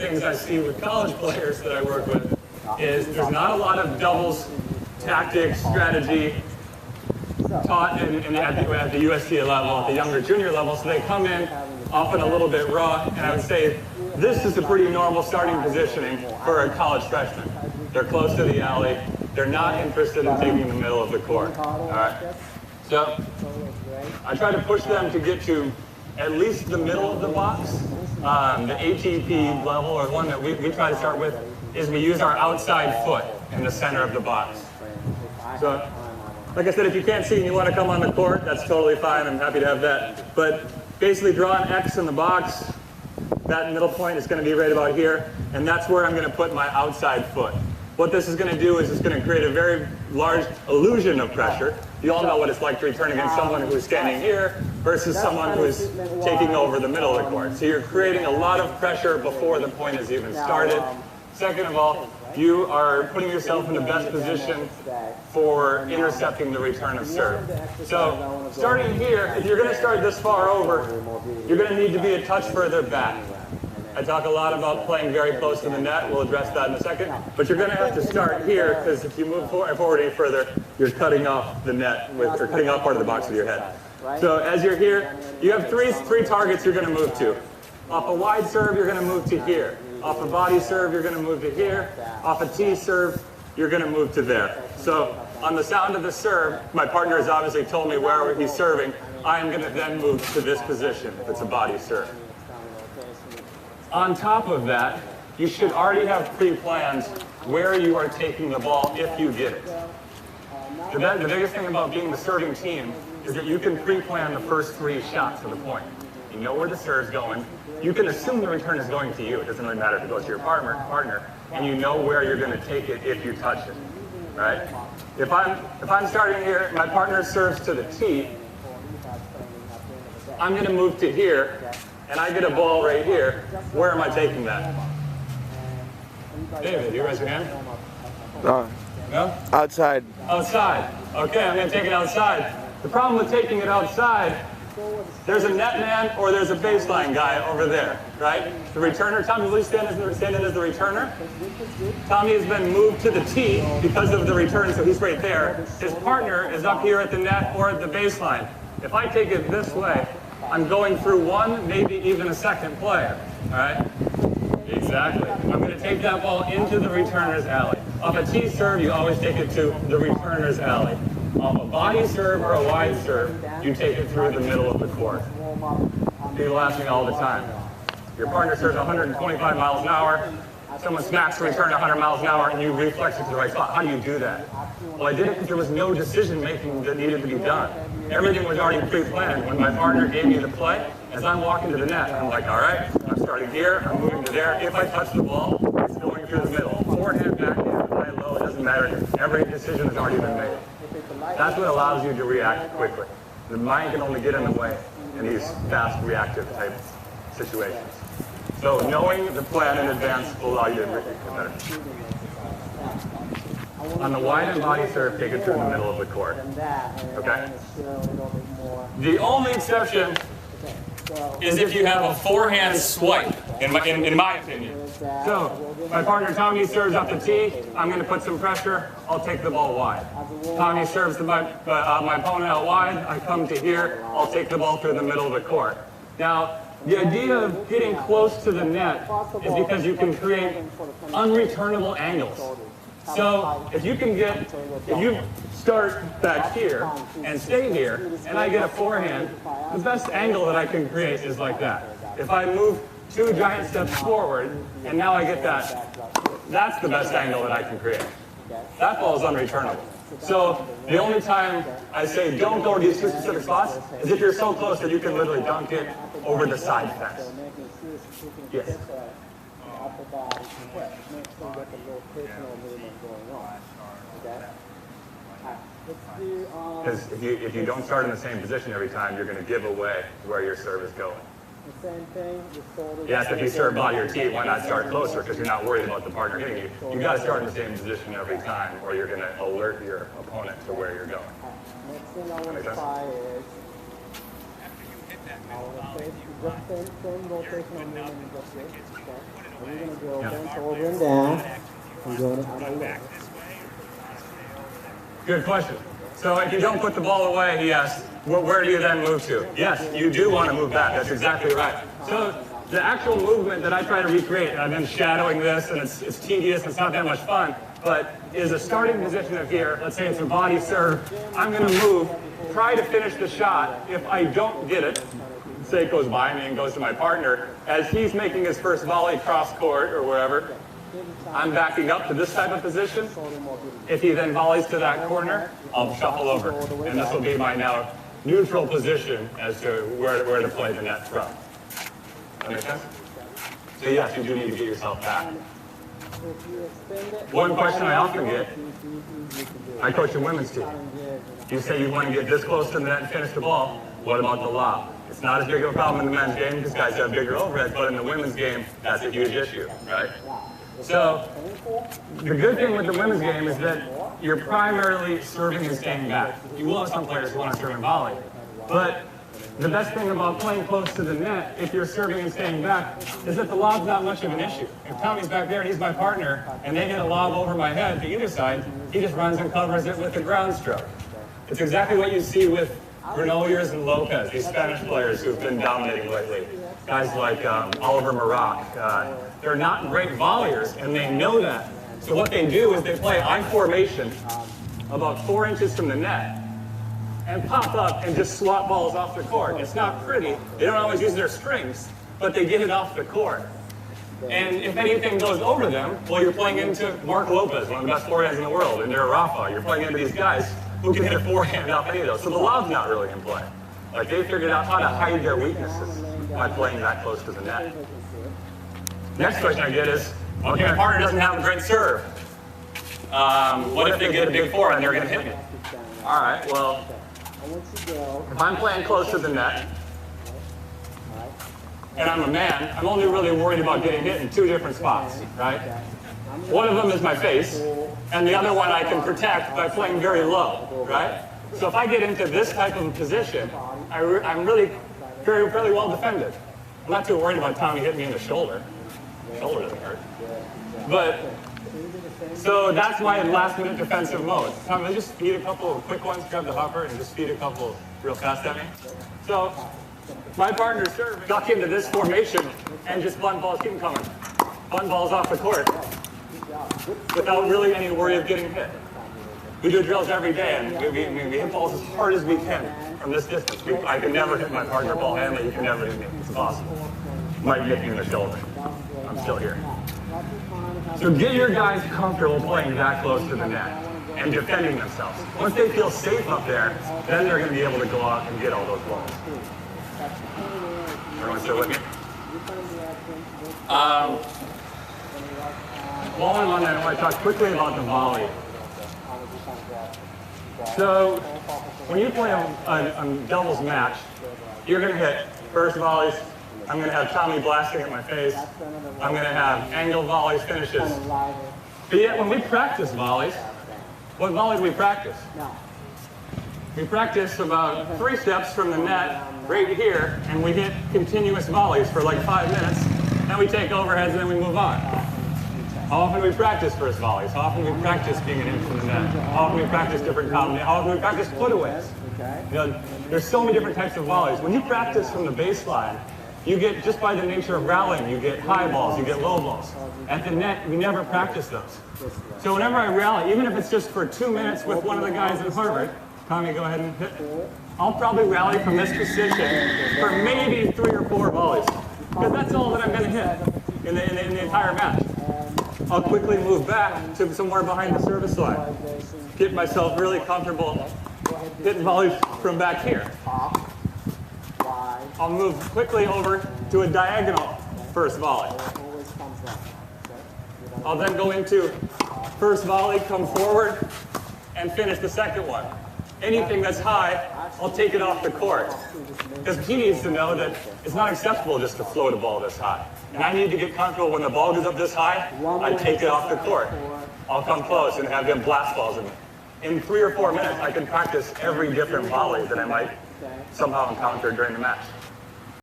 things I see with college players that I work with is there's not a lot of doubles, tactics, strategy taught at the USTA level, at the younger junior level, so they come in often a little bit raw, and I would say this is a pretty normal starting positioning for a college freshman. They're close to the alley. They're not interested in taking the middle of the court. All right. So I try to push them to get to at least the middle of the box. The ATP level, or one that we try to start with, is we use our outside foot in the center of the box. So, like I said, if you can't see and you want to come on the court, that's totally fine. I'm happy to have that. But basically draw an X in the box. That middle point is going to be right about here, and that's where I'm going to put my outside foot. What this is going to do is it's going to create a very large illusion of pressure. You all know what it's like to return against someone who's standing here versus someone who's taking over the middle of the court. So you're creating a lot of pressure before the point has even started. Second of all, you are putting yourself in the best position for intercepting the return of serve. So starting here, if you're going to start this far over, you're going to need to be a touch further back. I talk a lot about playing very close to the net. We'll address that in a second. But you're going to have to start here, because if you move forward any further, you're cutting off the net, or cutting off part of the box with your head. So as you're here, you have three targets you're going to move to. Off a wide serve, you're going to move to here. Off a body serve, you're going to move to here. Off a tee serve, you're going to move to there. So on the sound of the serve, my partner has obviously told me where he's serving. I am going to then move to this position if it's a body serve. On top of that, you should already have pre-plans where you are taking the ball if you get it. The biggest thing about being the serving team is that you can pre-plan the first 3 shots of the point. You know where the serve's going. You can assume the return is going to you. It doesn't really matter if it goes to your partner, and you know where you're going to take it if you touch it, right? If I'm starting here, my partner serves to the tee, I'm going to move to here, and I get a ball right here. Where am I taking that? David, you raise your hand? No. No? Outside. Outside. Okay, I'm going to take it outside. The problem with taking it outside, there's a net man or there's a baseline guy over there, right? The returner, Tommy, will you stand in as the returner? Tommy has been moved to the tee because of the return, so he's right there. His partner is up here at the net or at the baseline. If I take it this way, I'm going through one, maybe even a second player, all right? Exactly. I'm going to take that ball into the returner's alley. Off a tee serve, you always take it to the returner's alley. Off a body serve or a wide serve, you take it through the middle of the court. People ask me all the time, your partner serves 125 miles an hour, someone smacks the return 100 miles an hour, and you reflex it to the right spot. How do you do that? Well, I did it because there was no decision-making that needed to be done. Everything was already pre-planned. When my partner gave me the play, as I'm walking to the net, I'm like, all right, I'm starting here, I'm moving to there. If I touch the ball, it's going through the middle. Forehand, backhand, high, low, it doesn't matter. Every decision has already been made. That's what allows you to react quickly. The mind can only get in the way in these fast, reactive type situations. So knowing the plan in advance will allow you to get better. On the wide and body serve, take it through the middle of the court. Okay? The only exception is if you have a forehand swipe, in my opinion. So, my partner Tommy serves up the tee, I'm going to put some pressure, I'll take the ball wide. Tommy serves my opponent out wide, I come to here, I'll take the ball through the middle of the court. Now, the idea of getting close to the net is because you can create unreturnable angles. So if you start back here and stay here, and I get a forehand, the best angle that I can create is like that. If I move 2 giant steps forward, and now I get that, that's the best angle that I can create. That ball is unreturnable. So the only time I say don't go to these 2 specific spots is if you're so close that you can literally dunk it over the side fence. Yes. Because if you don't start in the same position every time, you're going to give away where your serve is going. Yes, if you serve body or tee, why not start closer? Because you're not worried about the partner hitting you. You've got to start in the same position every time, or you're going to alert your opponent to where you're going. Next thing I want to try is same rotational movement just this. Okay? And we're going to Go bent over and down. And going out of the Good question. So if you don't put the ball away, he asked, where do you then move to? Yes, you do want to move back. That's exactly right. So the actual movement that I try to recreate, and I've been shadowing this, and it's tedious, it's not that much fun, but is a starting position of here. Let's say it's a body serve. I'm going to move, try to finish the shot. If I don't get it, say it goes by me and goes to my partner, as he's making his first volley cross court or wherever, I'm backing up to this type of position. If he then volleys to that corner, I'll shuffle over. And this will be my now neutral position as to where to play the net from. That make sense? So yes, you do need to get yourself back. One question I often get, I coach a women's team. You say you want to get this close to the net and finish the ball. What about the lob? It's not as big of a problem in the men's game because guys have bigger overheads, but in the women's game, that's a huge issue, right? So the good thing with the women's game is that you're primarily serving and staying back. You will have some players who want to serve and volley. But the best thing about playing close to the net, if you're serving and staying back, is that the lob's not much of an issue. If Tommy's back there and he's my partner, and they get a lob over my head to either side, he just runs and covers it with a ground stroke. It's exactly what you see with Granollers and Lopez, these Spanish players who've been dominating lately. Guys like Oliver Marac. They're not great volleyers, and they know that. So what they do is they play I formation about 4 inches from the net and pop up and just swat balls off the court. It's not pretty. They don't always use their strings, but they get it off the court. And if anything goes over them, well, you're playing into Mark Lopez, one of the best forehands in the world, and they're Rafa. You're playing into these guys who can hit a forehand off any of those. So the lob's not really in play. Like, they figured out how to hide their weaknesses by playing that close to the net. Next question I get is, okay, my partner doesn't have a great serve. What if they get a big forehand and they're going to hit me? All right, well, if I'm playing close to the net, and I'm a man, I'm only really worried about getting hit in 2 different spots, right? One of them is my face, and the other one I can protect by playing very low, right? So if I get into this type of a position, I'm really fairly well defended. I'm not too worried about Tommy hitting me in the shoulder. Shoulder doesn't hurt. But, so that's my last minute defensive mode. Tommy, let's just feed a couple of quick ones, grab the hopper, and just feed a couple real fast at me. So, my partner's serve, duck into this formation, and just bunt balls, keep them coming. Bunt balls off the court, without really any worry of getting hit. We do drills every day, and we hit balls as hard as we can from this distance. I can never hit my partner ball handle, you can never hit me, it's impossible. Might hit me in the shoulder. I'm still here. So get your guys comfortable playing that close to the net and defending themselves. Once they feel safe up there, then they're going to be able to go out and get all those balls. Everyone still with me? While I'm on that, I want to talk quickly about the volley. So when you play a doubles match, you're going to hit first volleys. I'm going to have Tommy blasting at my face. I'm going to have angle volleys, finishes. But yet when we practice volleys, what volleys we practice? We practice about 3 steps from the net right here, and we hit continuous volleys for like 5 minutes. Then we take overheads, and then we move on. How often do we practice first volleys? How often do we practice being an inch from the net? How often do we practice different combinations? How often do we practice putaways? You know, there's so many different types of volleys. When you practice from the baseline, you get, just by the nature of rallying, you get high balls, you get low balls. At the net, we never practice those. So whenever I rally, even if it's just for 2 minutes with one of the guys at Harvard, Tommy, go ahead and hit. I'll probably rally from this position for maybe 3 or 4 volleys. Because that's all that I'm going to hit in the entire match. I'll quickly move back to somewhere behind the service line. Get myself really comfortable hitting volleys from back here. I'll move quickly over to a diagonal first volley. I'll then go into first volley, come forward, and finish the second one. Anything that's high, I'll take it off the court. Because he needs to know that it's not acceptable just to float a ball this high. And I need to get comfortable when the ball goes up this high, I take it off the court. I'll come close and have them blast balls in me. In 3 or 4 minutes, I can practice every different volley that I might somehow encounter during the match.